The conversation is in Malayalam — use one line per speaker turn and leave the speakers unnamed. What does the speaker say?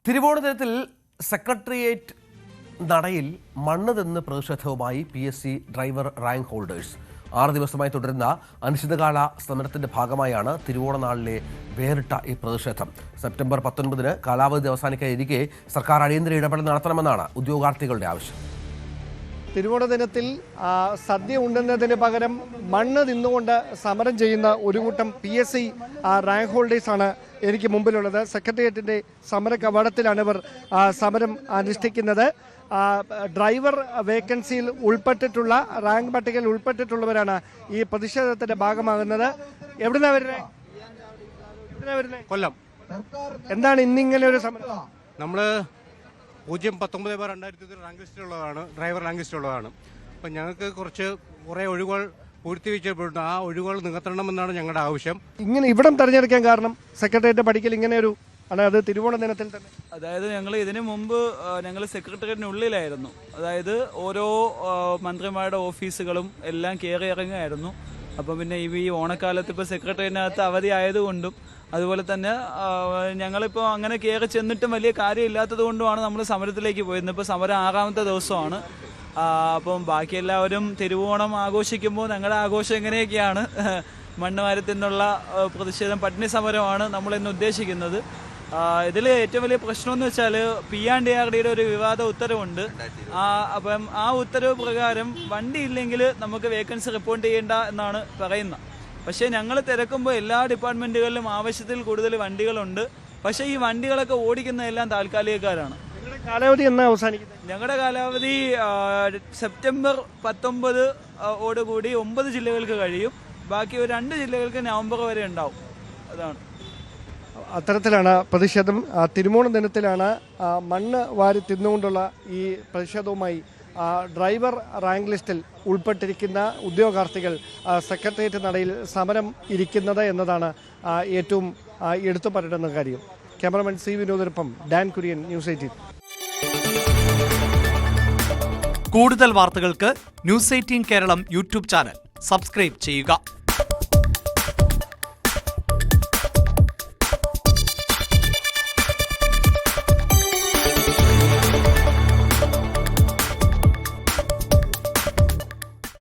തിരുവോണ ദിനത്തിൽ സെക്രട്ടേറിയറ്റ് നടയിൽ മണ്ണ് തിന്ന് പ്രതിഷേധവുമായി PSC ഡ്രൈവർ റാങ്ക് ഹോൾഡേഴ്സ് 6 ദിവസമായി തുടരുന്ന അനിശ്ചിതകാല സമരത്തിന്റെ ഭാഗമായാണ് തിരുവോണ നാളിലെ വേറിട്ട ഈ പ്രതിഷേധം. സെപ്റ്റംബർ 19-ന് കാലാവധി അവസാനിക്കാനിരിക്കെ സർക്കാർ അടിയന്തര ഇടപെടൽ നടത്തണമെന്നാണ് ഉദ്യോഗാർത്ഥികളുടെ ആവശ്യം.
തിരുവോണ ദിനത്തിൽ സദ്യ ഉണ്ടെന്നതിന് പകരം മണ്ണ് നിന്നുകൊണ്ട് സമരം ചെയ്യുന്ന ഒരു കൂട്ടം PSC റാങ്ക് ഹോൾഡേഴ്സാണ് എനിക്ക് മുമ്പിലുള്ളത്. സെക്രട്ടേറിയറ്റിൻ്റെ സമര കവാടത്തിലാണ് ഇവർ സമരം അനുഷ്ഠിക്കുന്നത്. ഡ്രൈവർ വേക്കൻസിയിൽ ഉൾപ്പെട്ടിട്ടുള്ള റാങ്ക് പട്ടികയിൽ ഉൾപ്പെട്ടിട്ടുള്ളവരാണ് ഈ പ്രതിഷേധത്തിന്റെ ഭാഗമാകുന്നത്. എവിടുന്നാ വരുന്നത്?
കൊല്ലം.
എന്താണ് ഇന്നിങ്ങനെ ഒരു സമരം?
നമ്മള് 019/2000 റാങ്ക് ലിസ്റ്റിലുള്ളതാണ്, ഡ്രൈവർ റാങ്ക് ലിസ്റ്റിലുള്ളതാണ്. അപ്പം ഞങ്ങൾക്ക് കുറേ ഒഴിവുകൾ പൂർത്തിവെച്ചപ്പോഴുണ്ട്. ആ ഒഴിവുകൾ നികത്തണമെന്നാണ് ഞങ്ങളുടെ ആവശ്യം.
ഇങ്ങനെ ഇവിടം തെരഞ്ഞെടുക്കാൻ കാരണം സെക്രട്ടേറിയറ്റ് പഠിക്കൽ ഇങ്ങനെ ഒരു അത് തിരുവോണ ദിനത്തിൽ തന്നെ.
അതായത് ഞങ്ങൾ ഇതിനു മുമ്പ് ഞങ്ങൾ സെക്രട്ടേറിയറ്റിനുള്ളിലായിരുന്നു. അതായത് ഓരോ മന്ത്രിമാരുടെ ഓഫീസുകളും എല്ലാം കയറി ഇറങ്ങുമായിരുന്നു. അപ്പം പിന്നെ ഈ ഓണക്കാലത്ത് ഇപ്പോൾ സെക്രട്ടേറിയറ്റിനകത്ത് അവധി ആയതുകൊണ്ടും അതുപോലെ തന്നെ ഞങ്ങളിപ്പോൾ അങ്ങനെ കയറി ചെന്നിട്ടും വലിയ കാര്യമില്ലാത്തത് കൊണ്ടുമാണ് നമ്മൾ സമരത്തിലേക്ക് പോയത്. ഇപ്പോൾ സമരം 6ാമത്തെ ദിവസമാണ്. അപ്പം ബാക്കി എല്ലാവരും തിരുവോണം ആഘോഷിക്കുമ്പോൾ ഞങ്ങളുടെ ആഘോഷം എങ്ങനെയൊക്കെയാണ് മണ്ണ് വാരത്തിനുള്ള പ്രതിഷേധം, പട്ടിണി സമരമാണ് നമ്മളിന്ന് ഉദ്ദേശിക്കുന്നത്. ഇതിൽ ഏറ്റവും വലിയ പ്രശ്നമെന്ന് വെച്ചാൽ PNDRDയുടെ ഒരു വിവാദ ഉത്തരവുണ്ട്. അപ്പം ആ ഉത്തരവ് പ്രകാരം വണ്ടി ഇല്ലെങ്കിൽ നമുക്ക് വേക്കൻസി റിപ്പോർട്ട് ചെയ്യേണ്ട എന്നാണ് പറയുന്നത്. പക്ഷേ ഞങ്ങൾ തിരക്കുമ്പോൾ എല്ലാ ഡിപ്പാർട്ട്മെൻറ്റുകളിലും ആവശ്യത്തിൽ കൂടുതൽ വണ്ടികളുണ്ട്. പക്ഷേ ഈ വണ്ടികളൊക്കെ ഓടിക്കുന്നതെല്ലാം താൽക്കാലികക്കാരാണ്.
കാലാവധി എന്നാ അവസാനിക്കുന്നത്?
ഞങ്ങളുടെ കാലാവധി സെപ്റ്റംബർ 19 ഓടുകൂടി 9 ജില്ലകൾക്ക് കഴിയും. ബാക്കി ഒരു 2 ജില്ലകൾക്ക് നവംബർ വരെ ഉണ്ടാവും. അതാണ്
അത്തരത്തിലാണ് പ്രതിഷേധം. തിരുവോണ ദിനത്തിലാണ് മണ്ണ് വാരി തിന്നുകൊണ്ടുള്ള ഈ പ്രതിഷേധവുമായി ഡ്രൈവർ റാങ്ക് ലിസ്റ്റിൽ ഉൾപ്പെട്ടിരിക്കുന്ന ഉദ്യോഗാർത്ഥികൾ സെക്രട്ടേറിയറ്റ് നടയിൽ സമരം ഇരിക്കുന്നത് എന്നതാണ് ഏറ്റവും എടുത്തു പറയേണ്ടുന്ന കാര്യം. ക്യാമറമാൻ C വിനോദിനൊപ്പം ഡാൻ കുര്യൻ, News 18.
കൂടുതൽ വാർത്തകൾക്ക് News 18 Keralam YouTube channel subscribe ചെയ്യുക.